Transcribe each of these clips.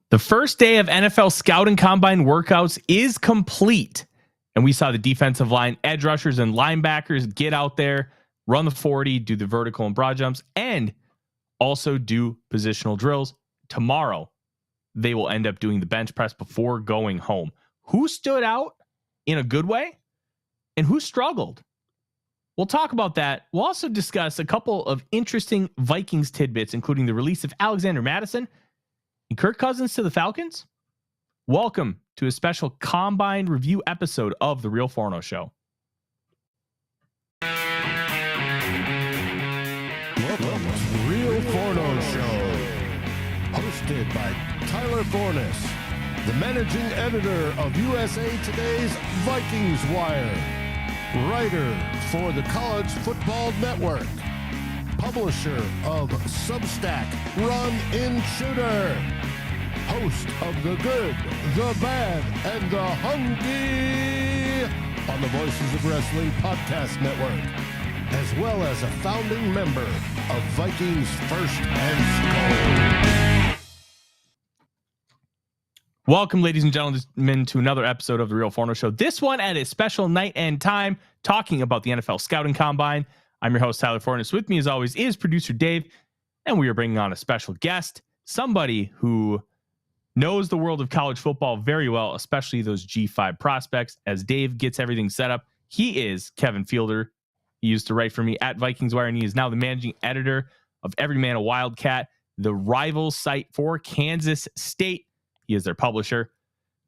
The first day of NFL Scouting Combine workouts is complete. And we saw the defensive line, edge rushers, and linebackers get out there, run the 40, do the vertical and broad jumps, and also do positional drills. Tomorrow, they will end up doing the bench press before going home. Who stood out in a good way and who struggled? We'll talk about that. We'll also discuss a couple of interesting Vikings tidbits, including the release of Alexander Mattison and Kirk Cousins to the Falcons. Welcome to a special Combine review episode of the Real Forno Show. Welcome to Real Forno Show, hosted by Tyler Forness, the managing editor of USA Today's Vikings Wire, writer for the College Football Network, publisher of Substack Run In Shooter, host of The Good, The Bad, and The Hungry on the Voices of Wrestling Podcast Network, as well as a founding member of Vikings First and SKOL. Welcome, ladies and gentlemen, to another episode of the Real Forno Show. This one at a special night and time, talking about the NFL Scouting Combine. I'm your host, Tyler Forness. With me, as always, is producer Dave, and we are bringing on a special guest, somebody who knows the world of college football very well, especially those G5 prospects. As Dave gets everything set up, he is Kevin Fielder. He used to write for me at Vikings Wire, and he is now the managing editor of Every Man a Wildcat, the rival site for Kansas State. He is their publisher.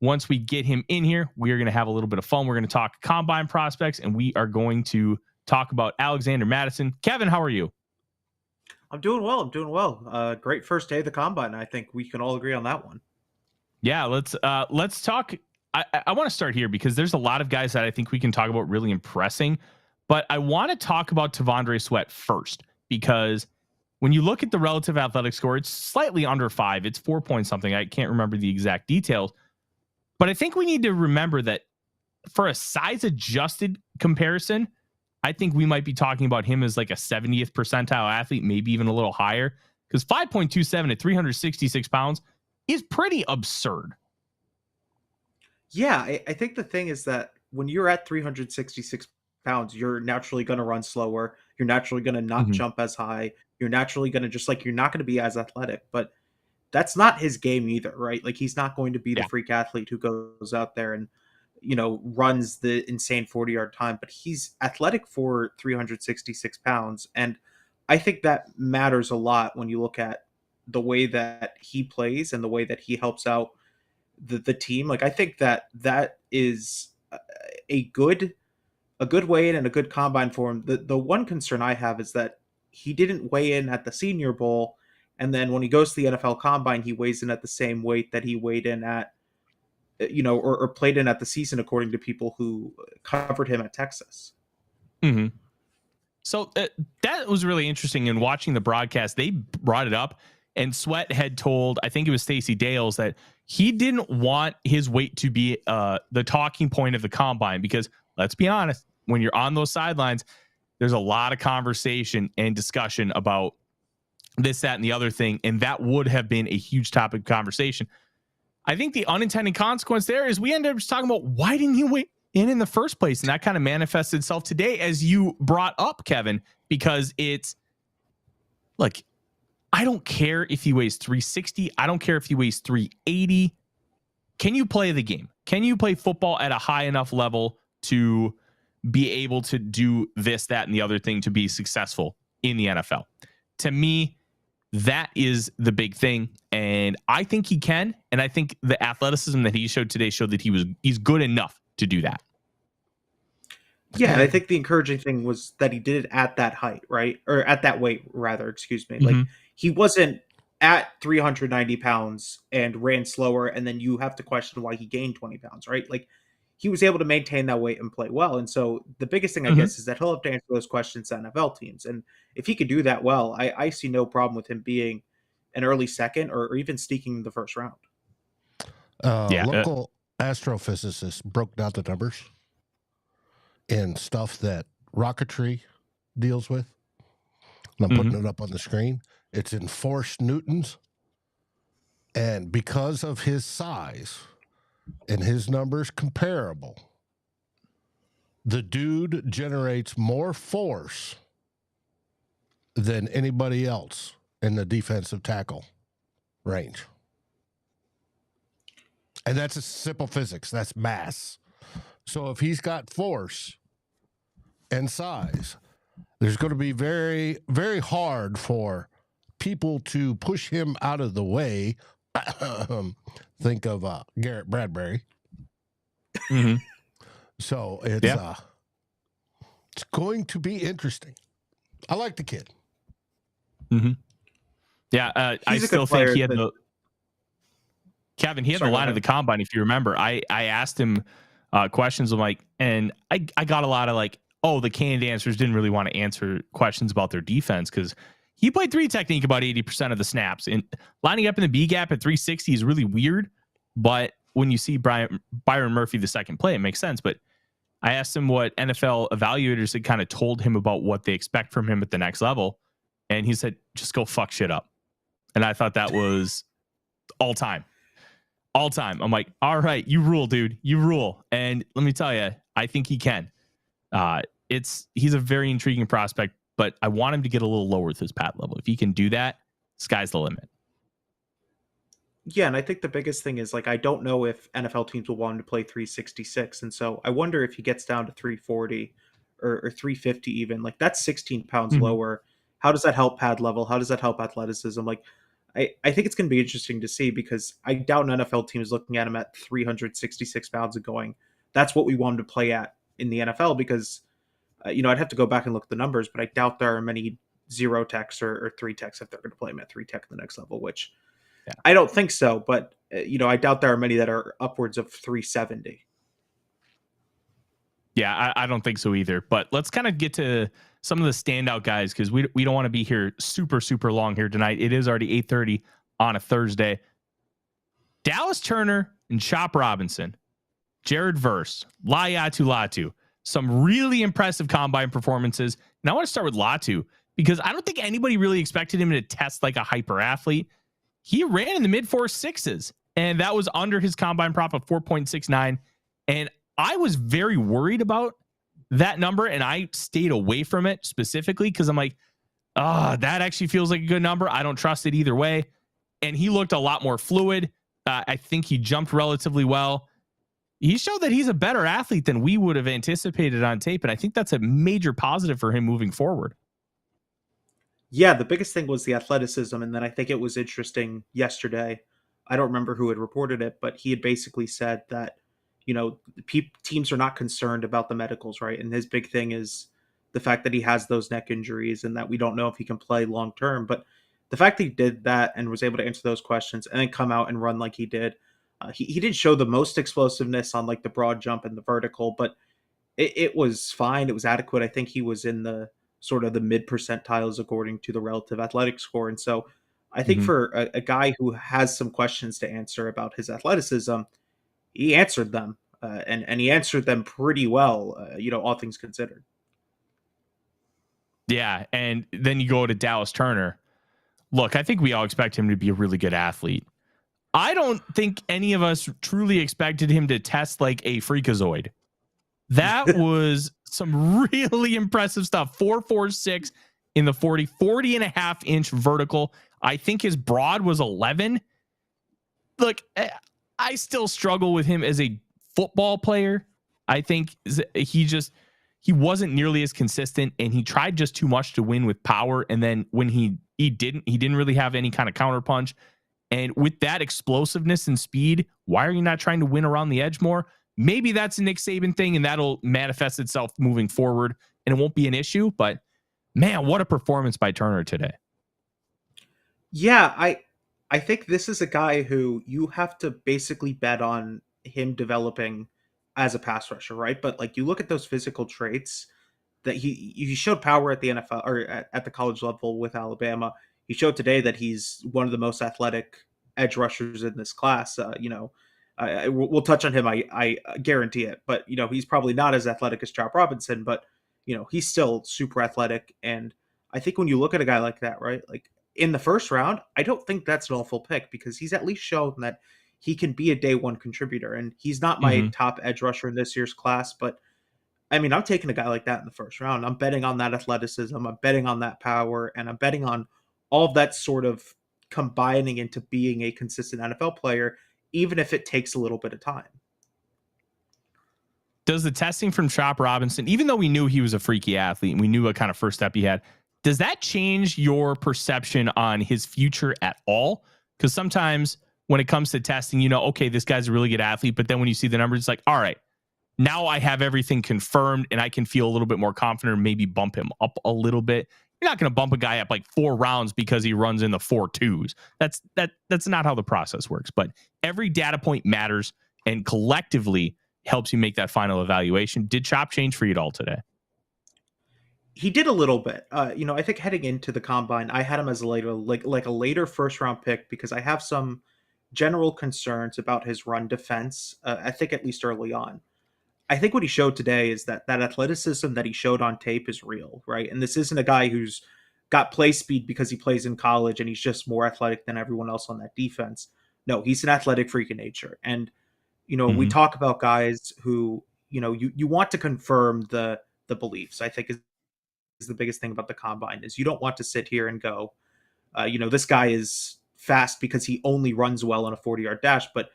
Once we get him in here, we are going to have a little bit of fun. We're going to talk combine prospects, and we are going to talk about Alexander Mattison. Kevin, how are you? I'm doing well. Great first day of the combine. I think we can all agree on that one. Yeah, let's talk. I want to start here because there's a lot of guys that I think we can talk about really impressing, but I want to talk about T'Vondre Sweat first, because when you look at the relative athletic score, it's slightly under 5. It's 4 point something. I can't remember the exact details, but I think we need to remember that for a size adjusted comparison, I think we might be talking about him as like a 70th percentile athlete, maybe even a little higher, because 5.27 at 366 pounds is pretty absurd. Yeah, I think the thing is that when you're at 366 pounds, you're naturally going to run slower. You're naturally going to not jump as high. You're naturally going to you're not going to be as athletic, but that's not his game either, right? Like, he's not going to be the freak athlete who goes out there and, runs the insane 40-yard time, but he's athletic for 366 pounds. And I think that matters a lot when you look at the way that he plays and the way that he helps out the team. Like, I think that is a good weigh in and a good combine for him. The one concern I have is that he didn't weigh in at the Senior Bowl, and then when he goes to the NFL Combine, he weighs in at the same weight that he weighed in at, or played in at the season, according to people who covered him at Texas. Mm-hmm. So that was really interesting. In watching the broadcast, they brought it up, and Sweat had told, I think it was Stacey Dales, that he didn't want his weight to be the talking point of the combine, because let's be honest, when you're on those sidelines, there's a lot of conversation and discussion about this, that, and the other thing, and that would have been a huge topic of conversation. I think the unintended consequence there is we ended up just talking about, why didn't he weigh in the first place? And that kind of manifested itself today, as you brought up, Kevin, because it's like, I don't care if he weighs 360. I don't care if he weighs 380. Can you play the game? Can you play football at a high enough level to be able to do this, that, and the other thing to be successful in the NFL? To me, that is the big thing. And I think he can. And I think the athleticism that he showed today showed that he's good enough to do that. Yeah, and I think the encouraging thing was that he did it at that height, right? Or at that weight, rather, excuse me. Like, he wasn't at 390 pounds and ran slower, and then you have to question why he gained 20 pounds, right? Like, he was able to maintain that weight and play well. And so the biggest thing, I guess, is that he'll have to answer those questions to NFL teams. And if he could do that well, I see no problem with him being an early second or even sneaking the first round. Local astrophysicists broke down the numbers and stuff that rocketry deals with. And I'm putting it up on the screen. It's in force newtons. And because of his size and his numbers comparable, the dude generates more force than anybody else in the defensive tackle range. And that's a simple physics. That's mass. So if he's got force and size, there's going to be very, very hard for people to push him out of the way. Think of Garrett Bradbury. Mm-hmm. So it's going to be interesting. I like the kid. Mm-hmm. Yeah, I still think he had Kevin, he had the line of the combine, if you remember. I asked him questions. I'm like, and I got a lot of like, oh, the canned answers didn't really want to answer questions about their defense because he played 3 technique about 80% of the snaps. And lining up in the B gap at 360 is really weird. But when you see Byron Murphy the second play, it makes sense. But I asked him what NFL evaluators had kind of told him about what they expect from him at the next level. And he said, just go fuck shit up. And I thought that was all time. All time. I'm like, all right, you rule, dude. You rule. And let me tell you, I think he can. He's a very intriguing prospect, but I want him to get a little lower with his pad level. If he can do that, sky's the limit. Yeah, and I think the biggest thing is, like, I don't know if NFL teams will want him to play 366. And so I wonder if he gets down to 340 or 350 even. Like, that's 16 pounds lower. How does that help pad level? How does that help athleticism? Like, I think it's going to be interesting to see because I doubt an NFL team is looking at him at 366 pounds and going, that's what we want him to play at in the NFL because, I'd have to go back and look at the numbers, but I doubt there are many 0 techs or 3 techs if they're going to play him at 3 tech in the next level, which I don't think so. But, I doubt there are many that are upwards of 370. Yeah, I don't think so either. But let's kind of get to some of the standout guys because we don't want to be here super, super long here tonight. It is already 8:30 on a Thursday. Dallas Turner and Chop Robinson, Jared Verse, Laiatu Latu, some really impressive combine performances. And I want to start with Latu because I don't think anybody really expected him to test like a hyper athlete. He ran in the mid 4.6s, and that was under his combine prop of 4.69. And I was very worried about that number, and I stayed away from it specifically because I'm like, that actually feels like a good number. I don't trust it either way. And he looked a lot more fluid. I think he jumped relatively well. He showed that he's a better athlete than we would have anticipated on tape, and I think that's a major positive for him moving forward. Yeah, the biggest thing was the athleticism, and then I think it was interesting yesterday. I don't remember who had reported it, but he had basically said that teams are not concerned about the medicals, right? And his big thing is the fact that he has those neck injuries and that we don't know if he can play long term. But the fact that he did that and was able to answer those questions and then come out and run like he did, he didn't show the most explosiveness on like the broad jump and the vertical, but it was fine. It was adequate. I think he was in the sort of the mid percentiles according to the relative athletic score. And so I think for a guy who has some questions to answer about his athleticism, he answered them, and he answered them pretty well, all things considered. Yeah, and then you go to Dallas Turner. Look, I think we all expect him to be a really good athlete. I don't think any of us truly expected him to test like a freakazoid. That was some really impressive stuff. 4.46 in the 40 and a half inch vertical. I think his broad was 11. Look, I still struggle with him as a football player. I think he wasn't nearly as consistent, and he tried just too much to win with power. And then when he didn't really have any kind of counterpunch. And with that explosiveness and speed, why are you not trying to win around the edge more? Maybe that's a Nick Saban thing, and that'll manifest itself moving forward, and it won't be an issue. But man, what a performance by Turner today. Yeah, I think this is a guy who you have to basically bet on him developing as a pass rusher, right? But like you look at those physical traits that he showed power at the NFL or at the college level with Alabama. He showed today that he's one of the most athletic edge rushers in this class. We'll touch on him. I guarantee it. But he's probably not as athletic as Chop Robinson, but he's still super athletic. And I think when you look at a guy like that, right, like in the first round, I don't think that's an awful pick because he's at least shown that he can be a day one contributor. And he's not my Mm-hmm. top edge rusher in this year's class, but I mean, I'm taking a guy like that in the first round. I'm betting on that athleticism. I'm betting on that power, and I'm betting on all of that sort of combining into being a consistent NFL player, even if it takes a little bit of time. Does the testing from Chop Robinson, even though we knew he was a freaky athlete and we knew what kind of first step he had, does that change your perception on his future at all? Because sometimes when it comes to testing, you know, okay, this guy's a really good athlete, but then when you see the numbers, it's like, all right, now I have everything confirmed and I can feel a little bit more confident or maybe bump him up a little bit. You're not going to bump a guy up like 4 rounds because he runs in the 4.2s. That's not how the process works. But every data point matters and collectively helps you make that final evaluation. Did Chop change for you at all today? He did a little bit. I think heading into the combine, I had him as a later, like a later first round pick because I have some general concerns about his run defense. I think at least early on. I think what he showed today is that athleticism that he showed on tape is real, right? And this isn't a guy who's got play speed because he plays in college and he's just more athletic than everyone else on that defense. No, he's an athletic freak of nature. And, we talk about guys who, you want to confirm the beliefs, I think is the biggest thing about the combine is you don't want to sit here and go, this guy is fast because he only runs well on a 40-yard dash, but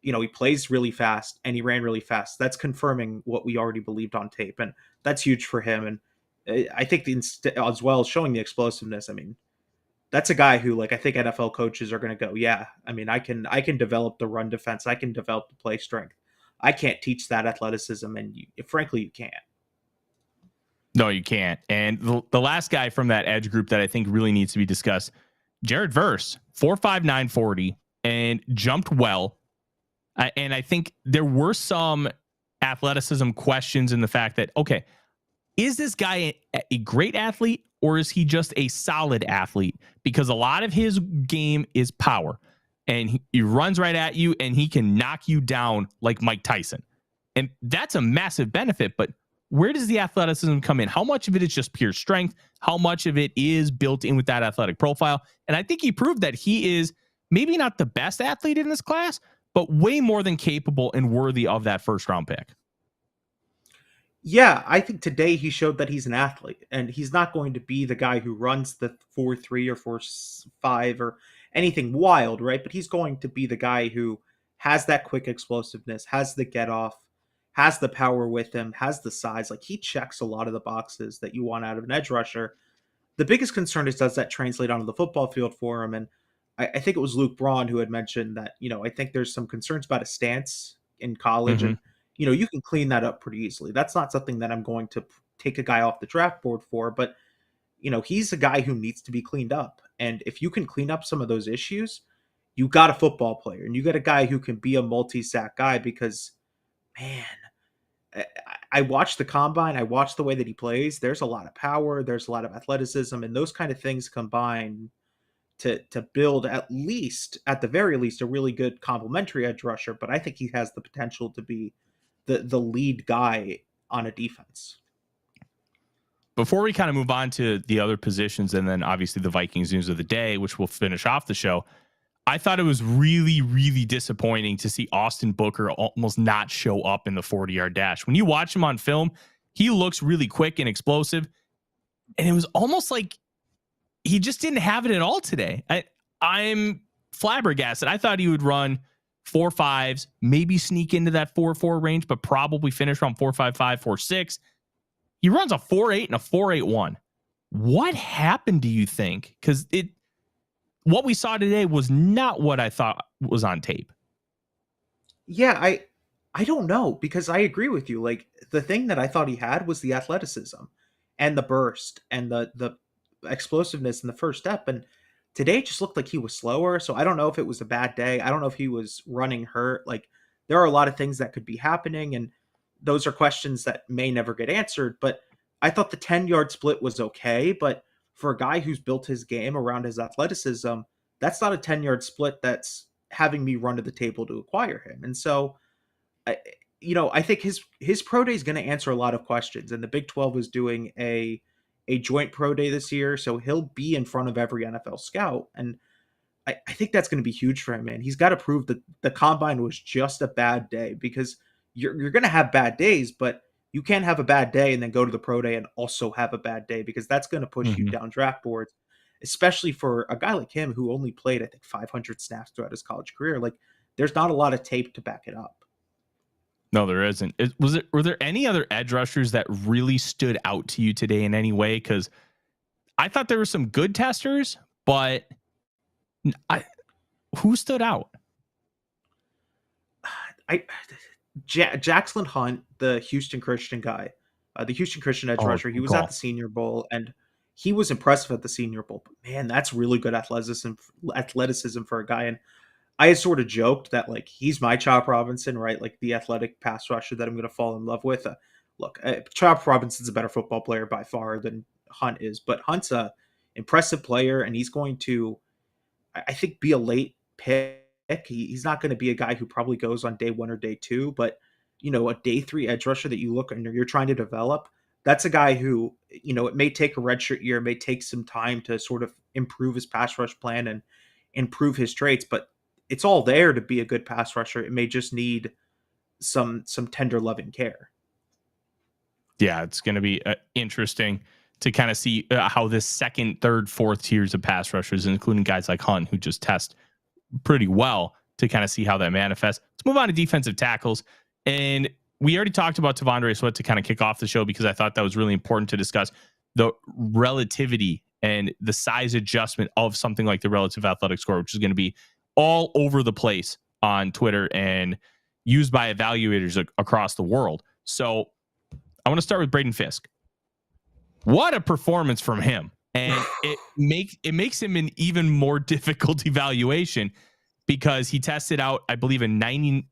he plays really fast and he ran really fast. That's confirming what we already believed on tape. And that's huge for him. And I think as well as showing the explosiveness, I mean, that's a guy who, like, I think NFL coaches are going to go, yeah, I mean, I can develop the run defense. I can develop the play strength. I can't teach that athleticism. And frankly, you can't. No, you can't. And the last guy from that edge group that I think really needs to be discussed, Jared Verse, 4.5, 940, and jumped well. And I think there were some athleticism questions in the fact that, okay, is this guy a great athlete or is he just a solid athlete? Because a lot of his game is power and he runs right at you and he can knock you down like Mike Tyson. And that's a massive benefit. But where does the athleticism come in? How much of it is just pure strength? How much of it is built in with that athletic profile? And I think he proved that he is maybe not the best athlete in this class, but way more than capable and worthy of that first round pick. Yeah, I think today he showed that he's an athlete and he's not going to be the guy who runs the 4.3 or 4.5 or anything wild, right? But he's going to be the guy who has that quick explosiveness, has the get off, has the power with him, has the size. Like, he checks a lot of the boxes that you want out of an edge rusher. The biggest concern is, does that translate onto the football field for him? And I think it was Luke Braun who had mentioned that, I think there's some concerns about his stance in college. And, you can clean that up pretty easily. That's not something that I'm going to take a guy off the draft board for, but, he's a guy who needs to be cleaned up. And if you can clean up some of those issues, you got a football player and you got a guy who can be a multi-sack guy because, man, I watched the combine. I watched the way that he plays. There's a lot of power. There's a lot of athleticism, and those kind of things combine to build at the very least, a really good complementary edge rusher. But I think he has the potential to be the lead guy on a defense. Before we kind of move on to the other positions and then obviously the Vikings news of the day, which will finish off the show, I thought it was really, really disappointing to see Austin Booker almost not show up in the 40-yard dash. When you watch him on film, he looks really quick and explosive. And it was almost like he just didn't have it at all today. I'm flabbergasted. I thought he would run 4.5s, maybe sneak into that 4.4 range, but probably finish around 4.55, 4.6. He runs a 4.8 and a 4.81. What happened, do you think? Because what we saw today was not what I thought was on tape. Yeah, I don't know, because I agree with you. Like, the thing that I thought he had was the athleticism and the burst and the explosiveness in the first step. And today it just looked like he was slower. So I don't know if it was a bad day. I don't know if he was running hurt. Like, there are a lot of things that could be happening, and those are questions that may never get answered. But I thought the 10-yard split was okay. But for a guy who's built his game around his athleticism, that's not a 10-yard split that's having me run to the table to acquire him. And so, I think his pro day is going to answer a lot of questions. And the Big 12 is doing a a joint pro day this year, so he'll be in front of every NFL scout. And I think that's going to be huge for him, man. He's got to prove that the combine was just a bad day, because you're going to have bad days, but you can't have a bad day and then go to the pro day and also have a bad day, because that's going to push you down draft boards, especially for a guy like him who only played, I think, 500 snaps throughout his college career. Like, there's not a lot of tape to back it up. No, there isn't. Were there any other edge rushers that really stood out to you today in any way? Because I thought there were some good testers, but who stood out? Jackson Hunt, the Houston Christian guy, the Houston Christian edge rusher. He was at the Senior Bowl, and he was impressive at the Senior Bowl. But man, that's really good athleticism for a guy. And I had sort of joked that, like, he's my Chop Robinson, right? Like, the athletic pass rusher that I'm going to fall in love with. Look, Chop Robinson's a better football player by far than Hunt is, but Hunt's a impressive player, and he's going to, I think, be a late pick. He's not going to be a guy who probably goes on day 1 or day 2, but, you know, a day 3 edge rusher that you look and you're trying to develop, that's a guy who, you know, it may take a redshirt year, it may take some time to sort of improve his pass rush plan and improve his traits, but it's all there to be a good pass rusher. It may just need some tender loving care. Yeah, it's going to be interesting to kind of see how this second, third, fourth tiers of pass rushers, including guys like Hunt, who just test pretty well, to kind of see how that manifests. Let's move on to defensive tackles. And we already talked about Tavondre Sweat to kind of kick off the show, because I thought that was really important to discuss the relativity and the size adjustment of something like the relative athletic score, which is going to be all over the place on Twitter and used by evaluators across the world. So I want to start with Braden Fiske. What a performance from him. And it makes him an even more difficult evaluation, because he tested out, I believe, a 99.7th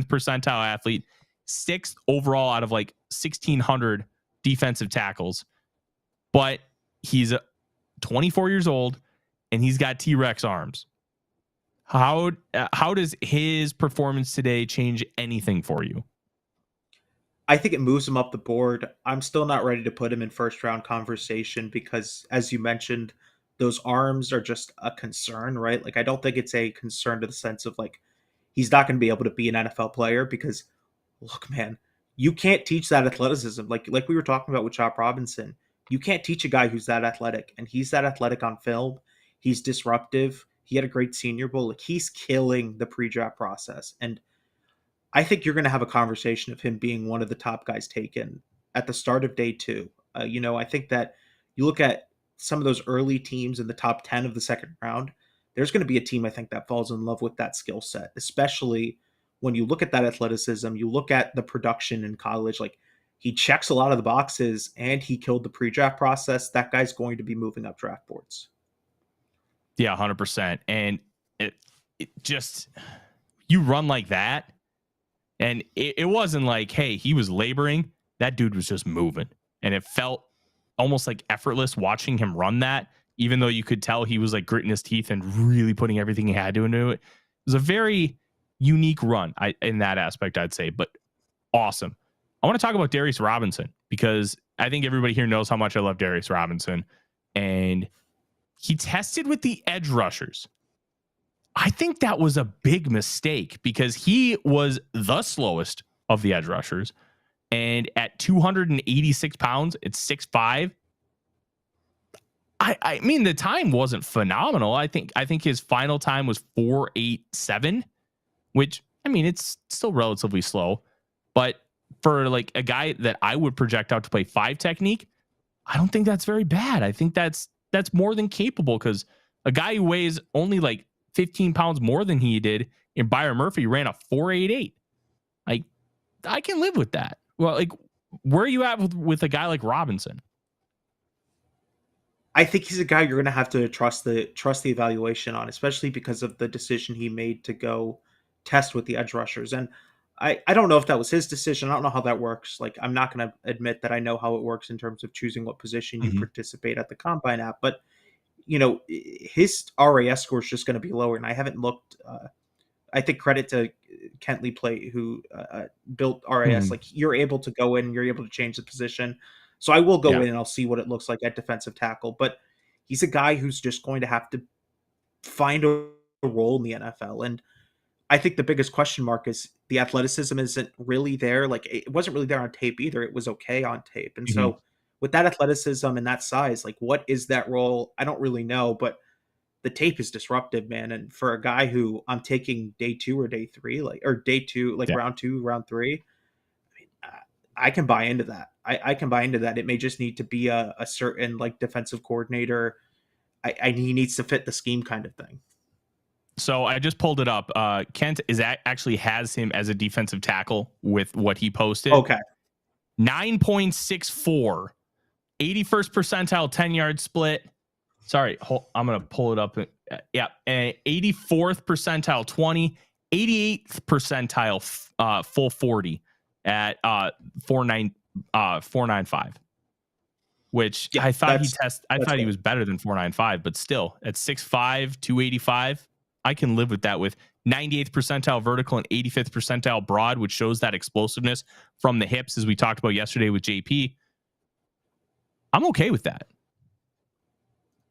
percentile athlete, 6th overall out of like 1,600 defensive tackles. But he's 24 years old and he's got T-Rex arms. How does his performance today change anything for you? I think it moves him up the board. I'm still not ready to put him in first round conversation, because, as you mentioned, those arms are just a concern, right? Like, I don't think it's a concern to the sense of, like, he's not going to be able to be an NFL player, because, look, man, you can't teach that athleticism. Like we were talking about with Chop Robinson, you can't teach a guy who's that athletic, and he's that athletic on film. He's disruptive. He had a great Senior Bowl. Like, he's killing the pre-draft process. And I think you're going to have a conversation of him being one of the top guys taken at the start of day 2. You know, I think that you look at some of those early teams in the top 10 of the second round, there's going to be a team, I think, that falls in love with that skill set, especially when you look at that athleticism, you look at the production in college. Like, he checks a lot of the boxes and he killed the pre-draft process. That guy's going to be moving up draft boards. Yeah, 100%. And it just, you run like that, and it wasn't like, hey, he was laboring. That dude was just moving. And it felt almost like effortless watching him run that, even though you could tell he was like gritting his teeth and really putting everything he had to into it. It was a very unique run in that aspect, I'd say, but awesome. I want to talk about Darius Robinson, because I think everybody here knows how much I love Darius Robinson. And he tested with the edge rushers. I think that was a big mistake, because he was the slowest of the edge rushers. And at 286 pounds, it's 6'5". I mean, the time wasn't phenomenal. I think his final time was 4.87, which, I mean, it's still relatively slow. But for like a guy that I would project out to play 5 technique, I don't think that's very bad. I think that's more than capable, because a guy who weighs only like 15 pounds more than he did in Byron Murphy ran a 4.88. Like, I can live with that. Well, like, where are you at with a guy like Robinson? I think he's a guy you're going to have to trust the evaluation on, especially because of the decision he made to go test with the edge rushers. And I don't know if that was his decision. I don't know how that works. Like, I'm not going to admit that I know how it works in terms of choosing what position you participate at the combine at, but, you know, his RAS score is just going to be lower. And I haven't looked, I think credit to Kentley Plate, who built RAS. Like, you're able to go in, you're able to change the position. So I will go Yeah. in and I'll see what it looks like at defensive tackle. But he's a guy who's just going to have to find a role in the NFL. And I think the biggest question mark is the athleticism isn't really there. Like it wasn't really there on tape either. It was okay on tape. And Mhm. so with that athleticism and that size, like what is that role? I don't really know, but the tape is disruptive, man. And for a guy who I'm taking day 2 or day 3, like or day 2, like Yeah. round 2, round 3, I can buy into that. I can buy into that. It may just need to be a certain like defensive coordinator. He needs to fit the scheme kind of thing. So I just pulled it up. Kent actually has him as a defensive tackle with what he posted. Okay. 9.64, 81st percentile 10-yard split. Sorry, I'm going to pull it up. Yeah, 84th percentile 20, 88th percentile full 40 at 495. Which Yeah, I thought he good. was better than 495, but still at 6'5", 285, I can live with that with 98th percentile vertical and 85th percentile broad, which shows that explosiveness from the hips, as we talked about yesterday with JP. I'm okay with that.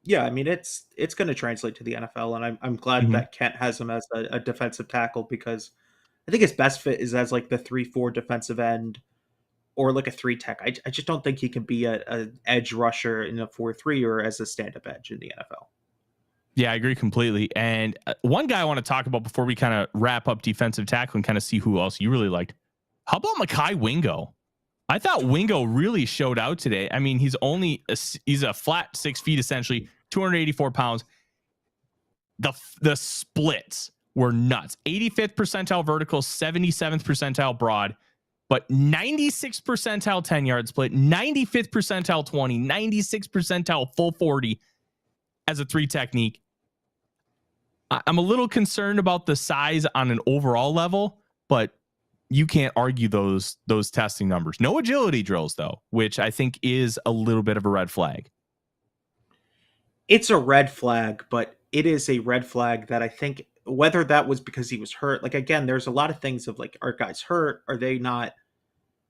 Yeah, I mean it's going to translate to the NFL, and I'm glad that Kent has him as a defensive tackle because I think his best fit is as like the 3-4 defensive end or like a 3 tech. I just don't think he can be a edge rusher in a 4-3 or as a stand up edge in the NFL. Yeah, I agree completely. And one guy I want to talk about before we kind of wrap up defensive tackle and kind of see who else you really liked. How about Mekhi Wingo? I thought Wingo really showed out today. I mean, he's a flat 6 feet, essentially 284 pounds. The splits were nuts. 85th percentile vertical, 77th percentile broad, but 96th percentile 10-yard split, 95th percentile 20, 96th percentile full 40 as a 3 technique. I'm a little concerned about the size on an overall level, but you can't argue those testing numbers. No agility drills, though, which I think is a little bit of a red flag. It's a red flag, but it is a red flag that I think whether that was because he was hurt, like again, there's a lot of things of like, are guys hurt? Are they not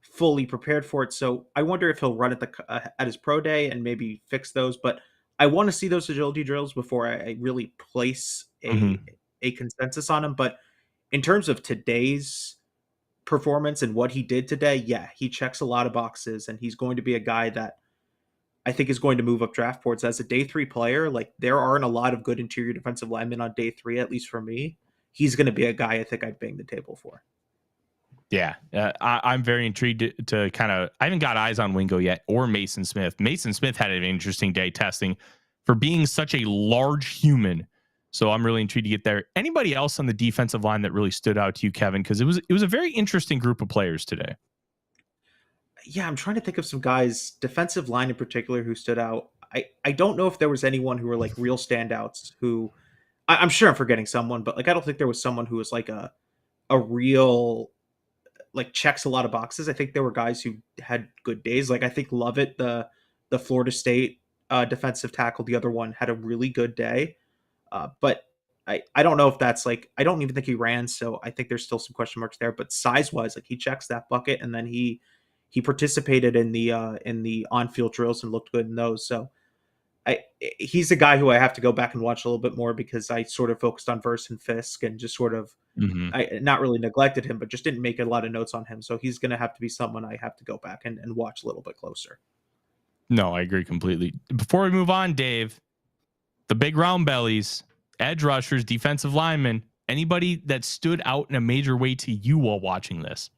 fully prepared for it? So I wonder if he'll run at his pro day and maybe fix those. But I want to see those agility drills before I really place a consensus on him. But in terms of today's performance and what he did today, yeah, he checks a lot of boxes, and he's going to be a guy that I think is going to move up draft boards as a day 3 player. Like there aren't a lot of good interior defensive linemen on day 3, at least for me. He's going to be a guy I think I'd bang the table for. Yeah, I'm very intrigued to kind of. I haven't got eyes on Wingo yet or Mason Smith. Mason Smith had an interesting day testing for being such a large human. So I'm really intrigued to get there. Anybody else on the defensive line that really stood out to you, Kevin? Because it was a very interesting group of players today. Yeah, I'm trying to think of some guys, defensive line in particular, who stood out. I don't know if there was anyone who were like real standouts who I'm sure I'm forgetting someone, but like I don't think there was someone who was like a real like checks a lot of boxes. I think there were guys who had good days. Like I think Lovett, the Florida State defensive tackle, the other one, had a really good day. But I don't know if that's like, I don't even think he ran. So I think there's still some question marks there, but size wise, like he checks that bucket, and then he participated in the on-field drills and looked good in those. So he's a guy who I have to go back and watch a little bit more because I sort of focused on Verse and Fiske and just sort of, I not really neglected him, but just didn't make a lot of notes on him. So he's going to have to be someone I have to go back and watch a little bit closer. No, I agree completely. Before we move on, Dave, the big round bellies, edge rushers, defensive linemen, anybody that stood out in a major way to you while watching this?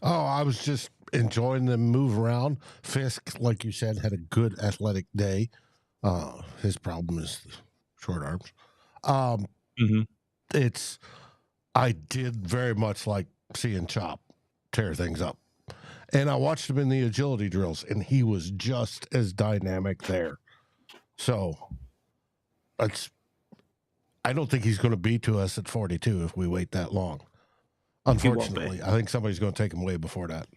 Oh, I was just enjoying them move around. Fiske, like you said, had a good athletic day. His problem is the short arms. I did very much like seeing Chop tear things up. And I watched him in the agility drills, and he was just as dynamic there. So I don't think he's going to be to us at 42 if we wait that long. Unfortunately, I think somebody's going to take him way before that.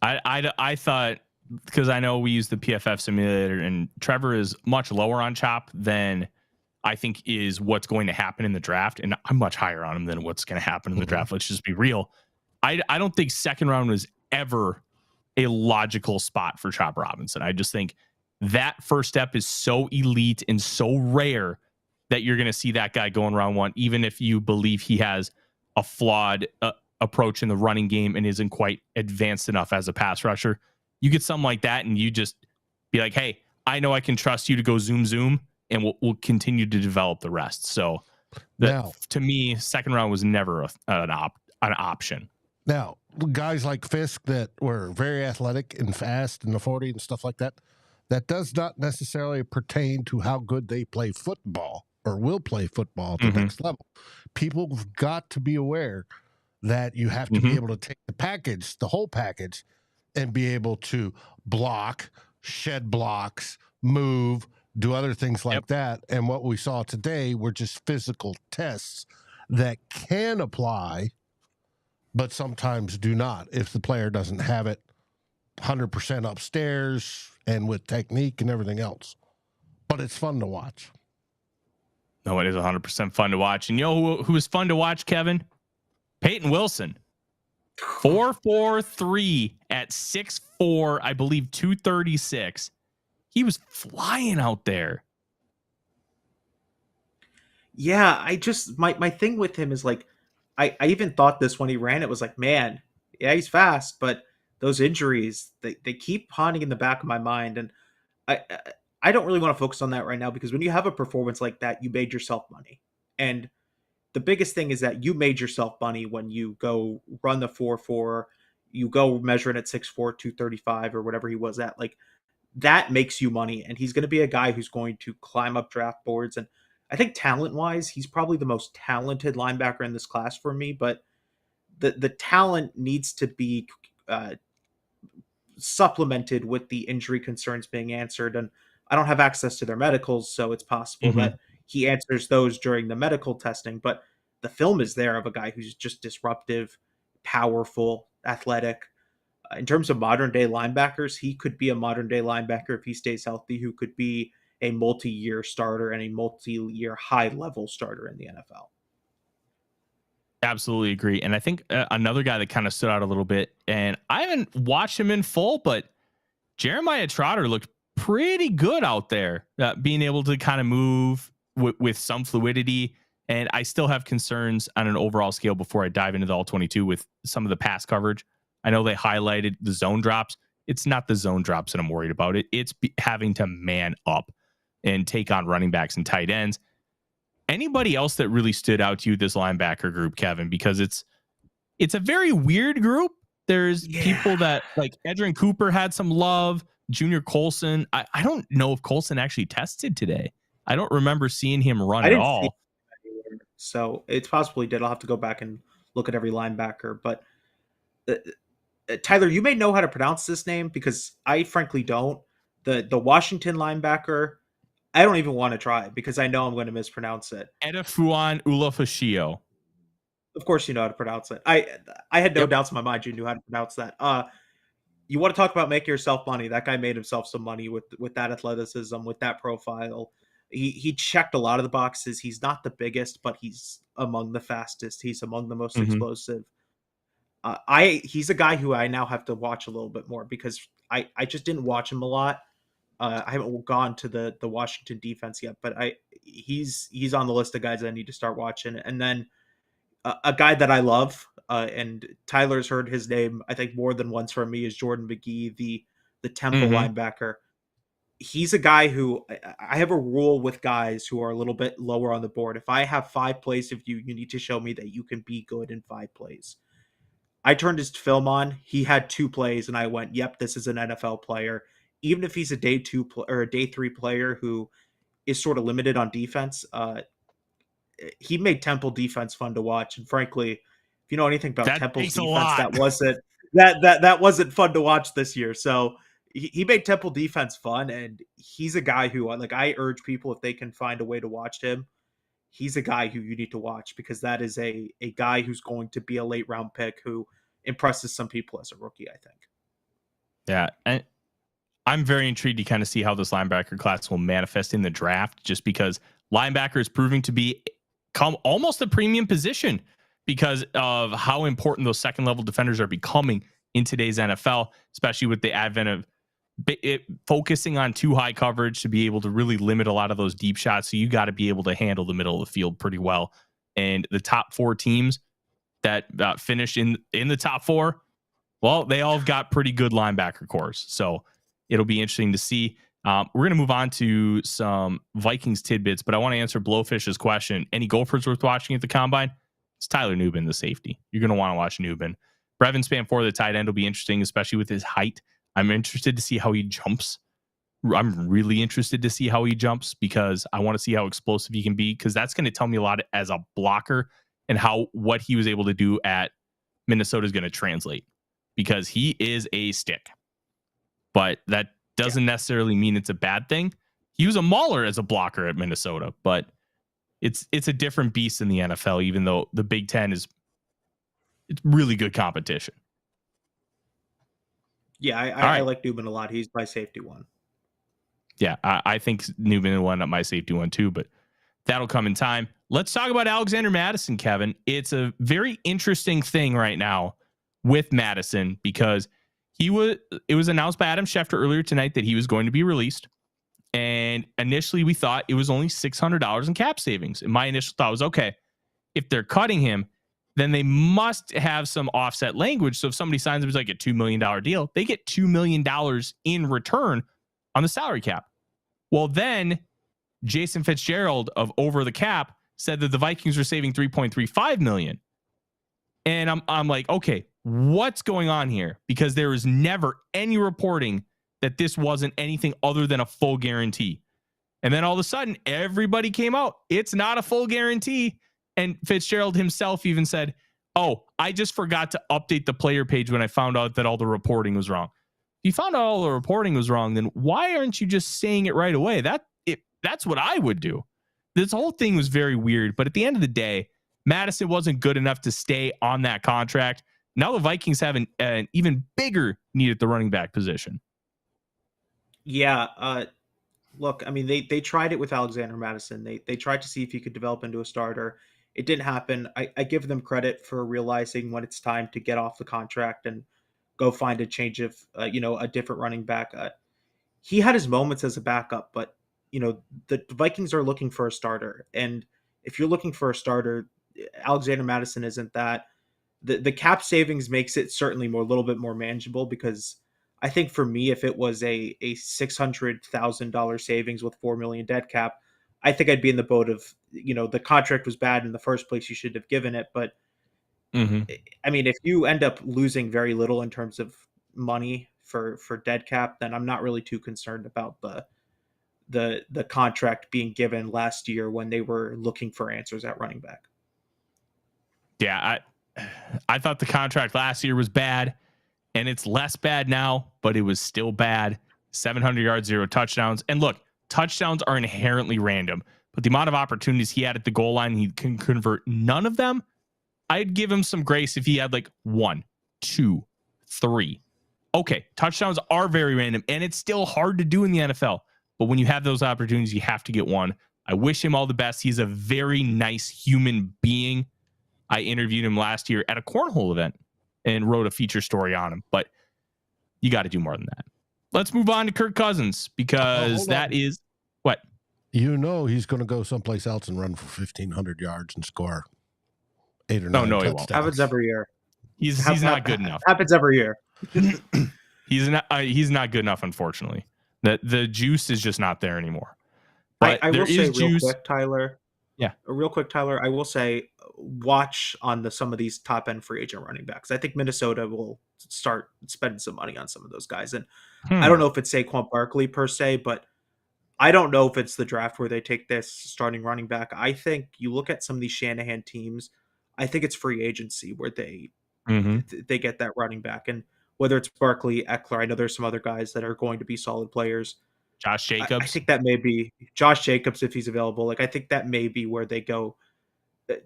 I thought, because I know we use the PFF simulator, and Trevor is much lower on Chop than I think is what's going to happen in the draft. And I'm much higher on him than what's going to happen in the draft. Let's just be real. I don't think second round was ever a logical spot for Chop Robinson. I just think that first step is so elite and so rare that you're going to see that guy going round one, even if you believe he has a flawed approach in the running game and isn't quite advanced enough as a pass rusher. You get something like that and you just be like, hey, I know I can trust you to go zoom, and we'll continue to develop the rest. So to me, second round was never an option. Now, guys like Fiske that were very athletic and fast in the 40 and stuff like that, that does not necessarily pertain to how good they play football or will play football at the next level. People have got to be aware that you have to be able to take the whole package, and be able to block, shed blocks, move, do other things like that. And what we saw today were just physical tests that can apply, but sometimes do not if the player doesn't have it 100% upstairs and with technique and everything else. But it's fun to watch. No, it is 100% fun to watch. And you know who was fun to watch, Kevin? Peyton Wilson. 4.43 at 6'4", I believe 236. He was flying out there. Yeah, I just my thing with him is like, I even thought this when he ran. It was like, man, yeah, he's fast, but those injuries, they keep haunting in the back of my mind. And I don't really want to focus on that right now, because when you have a performance like that, you made yourself money. And the biggest thing is that you made yourself money when you go run the 4.4, you go measure it at 6'4", 235 or whatever he was at. Like, that makes you money. And he's going to be a guy who's going to climb up draft boards. And I think talent-wise, he's probably the most talented linebacker in this class for me. But the talent needs to be supplemented with the injury concerns being answered. And I don't have access to their medicals, so it's possible that he answers those during the medical testing. But the film is there of a guy who's just disruptive, powerful, athletic. In terms of modern-day linebackers, he could be a modern-day linebacker if he stays healthy, who could be a multi-year starter and a multi-year high-level starter in the NFL. Absolutely agree. And I think another guy that kind of stood out a little bit, and I haven't watched him in full, but Jeremiah Trotter looked pretty good out there, being able to kind of move with some fluidity. And I still have concerns on an overall scale before I dive into the all-22 with some of the pass coverage. I know they highlighted the zone drops. It's not the zone drops that I'm worried about. It's having to man up and take on running backs and tight ends. Anybody else that really stood out to you, this linebacker group, Kevin? Because it's a very weird group. There's people that, like, Edrin Cooper had some love. Junior Colson. I don't know if Colson actually tested today. I don't remember seeing him run at all. So it's possible he did. I'll have to go back and look at every linebacker. But Tyler, you may know how to pronounce this name, because I frankly don't. The Washington linebacker, I don't even want to try, because I know I'm going to mispronounce it. Edefuan Ulafashio. Of course you know how to pronounce it. I had no doubts in my mind you knew how to pronounce that. You want to talk about making yourself money? That guy made himself some money with that athleticism, with that profile. He checked a lot of the boxes. He's not the biggest, but he's among the fastest. He's among the most explosive. He's a guy who I now have to watch a little bit more, because I just didn't watch him a lot. I haven't gone to the Washington defense yet, but he's on the list of guys I need to start watching. And then a guy that I love, and Tyler's heard his name, I think, more than once from me, is Jordan McGee, the Temple linebacker. He's a guy who I have a rule with guys who are a little bit lower on the board. If I have 5 plays of you, you need to show me that you can be good in 5 plays. I turned his film on. He had 2 plays, and I went, yep, this is an NFL player. Even if he's a day 2 or a day 3 player who is sort of limited on defense, he made Temple defense fun to watch. And frankly, if you know anything about Temple's defense, that wasn't fun to watch this year. So he made Temple defense fun, and he's a guy who, like, I urge people, if they can find a way to watch him, he's a guy who you need to watch, because that is a guy who's going to be a late round pick who impresses some people as a rookie, I think. Yeah, and I'm very intrigued to kind of see how this linebacker class will manifest in the draft, just because linebacker is proving to become almost a premium position because of how important those second level defenders are becoming in today's NFL, especially with the advent of focusing on too high coverage to be able to really limit a lot of those deep shots. So you got to be able to handle the middle of the field pretty well. And the top 4 teams that finished in the top 4, well, they all have got pretty good linebacker cores. So it'll be interesting to see. We're going to move on to some Vikings tidbits, but I want to answer Blowfish's question. Any Gophers worth watching at the Combine? It's Tyler Nubin, the safety. You're going to want to watch Nubin. Brevin Spanfor, the tight end, will be interesting, especially with his height. I'm interested to see how he jumps. I'm really interested to see how he jumps because I want to see how explosive he can be, because that's going to tell me a lot as a blocker, and how what he was able to do at Minnesota is going to translate, because he is a stick. But that doesn't necessarily mean it's a bad thing. He was a mauler as a blocker at Minnesota, but it's a different beast in the NFL, even though the Big Ten it's really good competition. Yeah, I like Nubin a lot. He's my safety one. Yeah, I think Nubin will end up my safety one too, but that'll come in time. Let's talk about Alexander Mattison, Kevin. It's a very interesting thing right now with Mattison, because it was announced by Adam Schefter earlier tonight that he was going to be released. And initially we thought it was only $600 in cap savings. And my initial thought was, okay, if they're cutting him, then they must have some offset language. So if somebody signs him as like a $2 million deal, they get $2 million in return on the salary cap. Well, then Jason Fitzgerald of Over the Cap said that the Vikings were saving $3.35 million. And I'm like, okay, what's going on here? Because there is never any reporting that this wasn't anything other than a full guarantee. And then all of a sudden, everybody came out. It's not a full guarantee. And Fitzgerald himself even said, oh, I just forgot to update the player page when I found out that all the reporting was wrong. If you found out all the reporting was wrong, then why aren't you just saying it right away? That's what I would do. This whole thing was very weird. But at the end of the day, Mattison wasn't good enough to stay on that contract. Now the Vikings have an even bigger need at the running back position. Yeah. Look, I mean, they tried it with Alexander Mattison. They tried to see if he could develop into a starter. It didn't happen. I give them credit for realizing when it's time to get off the contract and go find a change of, a different running back. He had his moments as a backup, but, the Vikings are looking for a starter. And if you're looking for a starter, Alexander Mattison isn't that. The cap savings makes it certainly a little bit more manageable, because I think for me, if it was a $600,000 savings with $4 million dead cap, I think I'd be in the boat of, the contract was bad in the first place. You should have given it. But I mean, if you end up losing very little in terms of money for dead cap, then I'm not really too concerned about the contract being given last year when they were looking for answers at running back. Yeah, I thought the contract last year was bad, and it's less bad now, but it was still bad. 700 yards, 0 touchdowns. And look, touchdowns are inherently random, but the amount of opportunities he had at the goal line, he can convert none of them. I'd give him some grace if he had like 1, 2, 3. Okay, touchdowns are very random, and it's still hard to do in the NFL. But when you have those opportunities, you have to get one. I wish him all the best. He's a very nice human being. I interviewed him last year at a cornhole event and wrote a feature story on him. But you got to do more than that. Let's move on to Kirk Cousins, because that is what? He's going to go someplace else and run for 1,500 yards and score 8 or 9 no, touchdowns. He won't. Happens every year. He's not good enough. Happens every year. He's not good enough, unfortunately. The juice is just not there anymore. But I will say juice. Real quick, Tyler. Yeah. Real quick, Tyler, I will say watch on some of these top end free agent running backs. I think Minnesota will start spending some money on some of those guys. And I don't know if it's Saquon Barkley per se, but I don't know if it's the draft where they take this starting running back. I think you look at some of these Shanahan teams, I think it's free agency where they get that running back. And whether it's Barkley, Eckler, I know there's some other guys that are going to be solid players. Josh Jacobs. I think that may be Josh Jacobs if he's available. Like, I think that may be where they go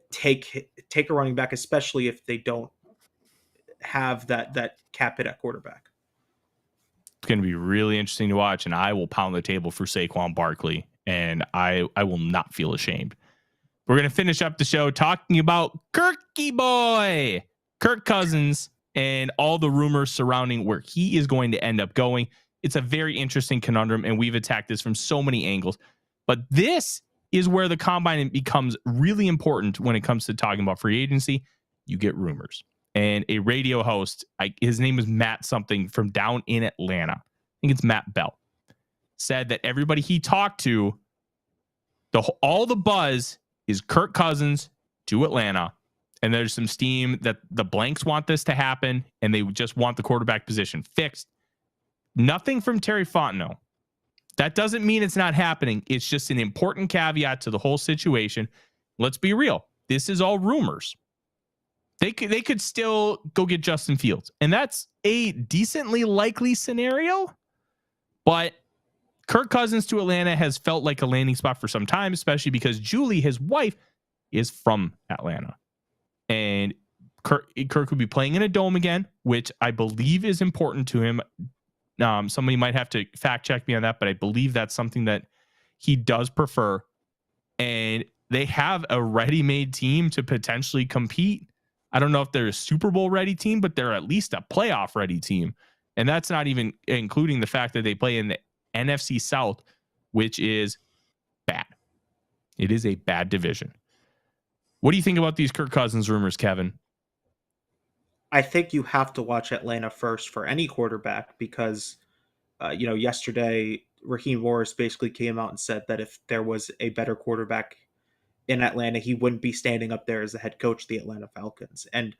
take a running back, especially if they don't have that cap hit at quarterback. It's going to be really interesting to watch, and I will pound the table for Saquon Barkley, and I will not feel ashamed. We're going to finish up the show talking about Kirky boy, Kirk Cousins, and all the rumors surrounding where he is going to end up going. It's a very interesting conundrum, and we've attacked this from so many angles. But this is where the combine becomes really important when it comes to talking about free agency. You get rumors. And a radio host, his name is Matt something from down in Atlanta. I think it's Matt Bell. Said that everybody he talked to, all the buzz is Kirk Cousins to Atlanta. And there's some steam that the blanks want this to happen, and they just want the quarterback position fixed. Nothing from Terry Fontenot. That doesn't mean it's not happening. It's just an important caveat to the whole situation. Let's be real. This is all rumors. They could still go get Justin Fields, and that's a decently likely scenario. But Kirk Cousins to Atlanta has felt like a landing spot for some time, especially because Julie, his wife, is from Atlanta. And Kirk would be playing in a dome again, which I believe is important to him. Somebody might have to fact check me on that, but I believe that's something that he does prefer. And they have a ready-made team to potentially compete. I don't know if they're a Super Bowl ready team, but they're at least a playoff ready team. And that's not even including the fact that they play in the NFC South, which is bad. It is a bad division. What do you think about these Kirk Cousins rumors, Kevin? I think you have to watch Atlanta first for any quarterback because, yesterday Raheem Morris basically came out and said that if there was a better quarterback in Atlanta, he wouldn't be standing up there as the head coach of the Atlanta Falcons. And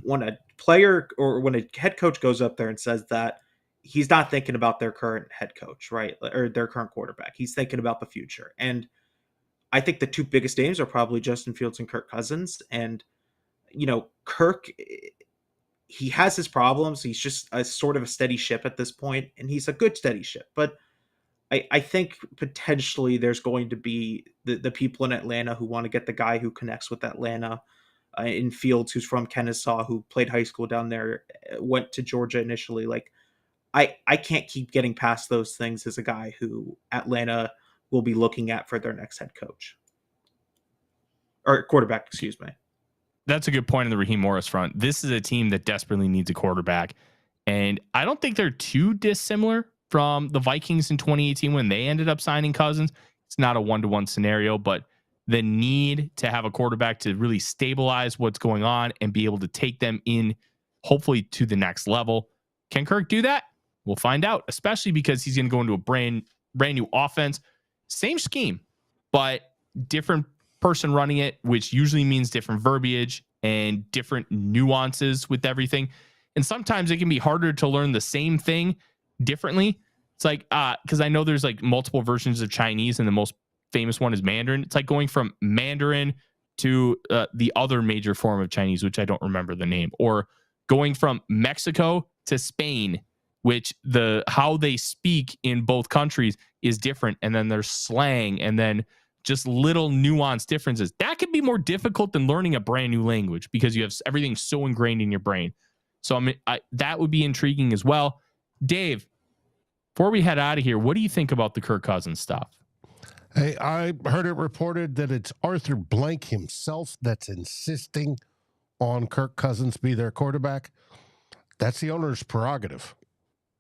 when a player or when a head coach goes up there and says that, he's not thinking about their current head coach, right? Or their current quarterback. He's thinking about the future. And I think the two biggest names are probably Justin Fields and Kirk Cousins. And, Kirk, he has his problems. He's just a sort of a steady ship at this point, and he's a good steady ship. But I think potentially there's going to be the people in Atlanta who want to get the guy who connects with Atlanta. In Fields, who's from Kennesaw, who played high school down there, went to Georgia initially. Like, I can't keep getting past those things as a guy who Atlanta will be looking at for their next head coach. Or quarterback, excuse me. That's a good point on the Raheem Morris front. This is a team that desperately needs a quarterback. And I don't think they're too dissimilar from the Vikings in 2018 when they ended up signing Cousins. It's not a one-to-one scenario, but the need to have a quarterback to really stabilize what's going on and be able to take them in, hopefully, to the next level. Can Kirk do that? We'll find out, especially because he's going to go into a brand new offense. Same scheme, but different person running it, which usually means different verbiage and different nuances with everything. And sometimes it can be harder to learn the same thing differently. It's like, because I know there's like multiple versions of Chinese, and the most famous one is Mandarin. It's like going from Mandarin to the other major form of Chinese, which I don't remember the name, or going from Mexico to Spain, which how they speak in both countries is different. And then there's slang, and then just little nuanced differences. That could be more difficult than learning a brand new language because you have everything so ingrained in your brain. So that would be intriguing as well. Dave, before we head out of here, what do you think about the Kirk Cousins stuff? Hey, I heard it reported that it's Arthur Blank himself that's insisting on Kirk Cousins be their quarterback. That's the owner's prerogative.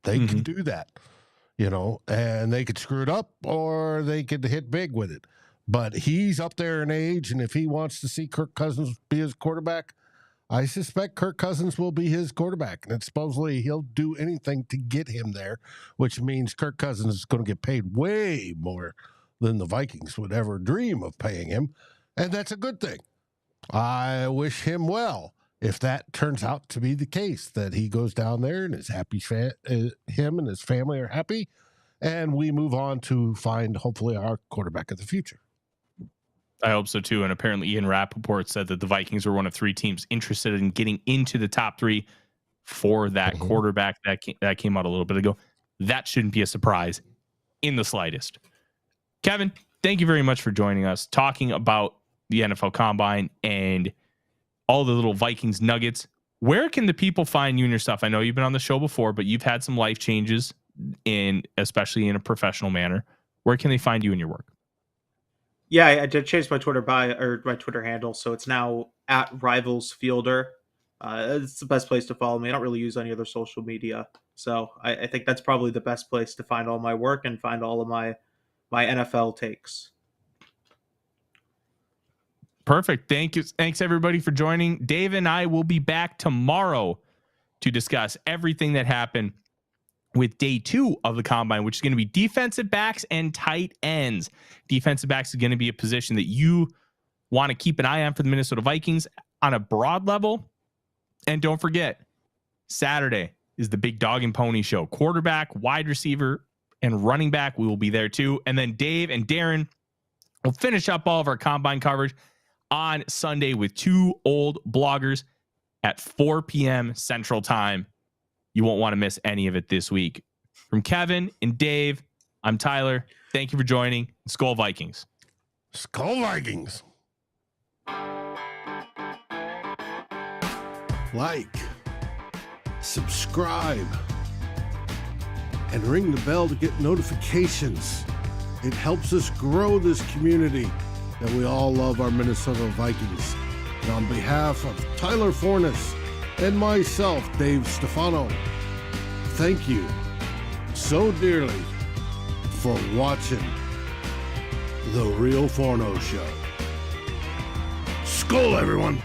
They can do that, and they could screw it up or they could hit big with it. But he's up there in age, and if he wants to see Kirk Cousins be his quarterback, I suspect Kirk Cousins will be his quarterback. And supposedly he'll do anything to get him there, which means Kirk Cousins is going to get paid way more than the Vikings would ever dream of paying him. And that's a good thing. I wish him well if that turns out to be the case, that he goes down there and is happy, him and his family are happy, and we move on to find, hopefully, our quarterback of the future. I hope so, too. And apparently Ian Rappaport said that the Vikings were one of 3 teams interested in getting into the top 3 for that quarterback. That came out a little bit ago. That shouldn't be a surprise in the slightest. Kevin, thank you very much for joining us, talking about the NFL Combine and all the little Vikings nuggets. Where can the people find you and your stuff? I know you've been on the show before, but you've had some life changes, especially in a professional manner. Where can they find you and your work? Yeah, I did change my Twitter handle, so it's now @RivalsFielder. It's the best place to follow me. I don't really use any other social media, so I think that's probably the best place to find all my work and find all of my NFL takes. Perfect. Thank you. Thanks everybody for joining. Dave and I will be back tomorrow to discuss everything that happened with day 2 of the combine, which is going to be defensive backs and tight ends. Defensive backs is going to be a position that you want to keep an eye on for the Minnesota Vikings on a broad level. And don't forget, Saturday is the Big Dog and Pony Show. Quarterback, wide receiver, and running back. We will be there too. And then Dave and Darren will finish up all of our combine coverage on Sunday with 2 old bloggers at 4 p.m. Central Time. You won't want to miss any of it this week. From Kevin and Dave, I'm Tyler. Thank you for joining. SKOL Vikings. SKOL Vikings. Like, subscribe, and ring the bell to get notifications. It helps us grow this community that we all love our Minnesota Vikings. And on behalf of Tyler Forness and myself, Dave Stefano, thank you so dearly for watching The Real Forno Show. SKOL, everyone!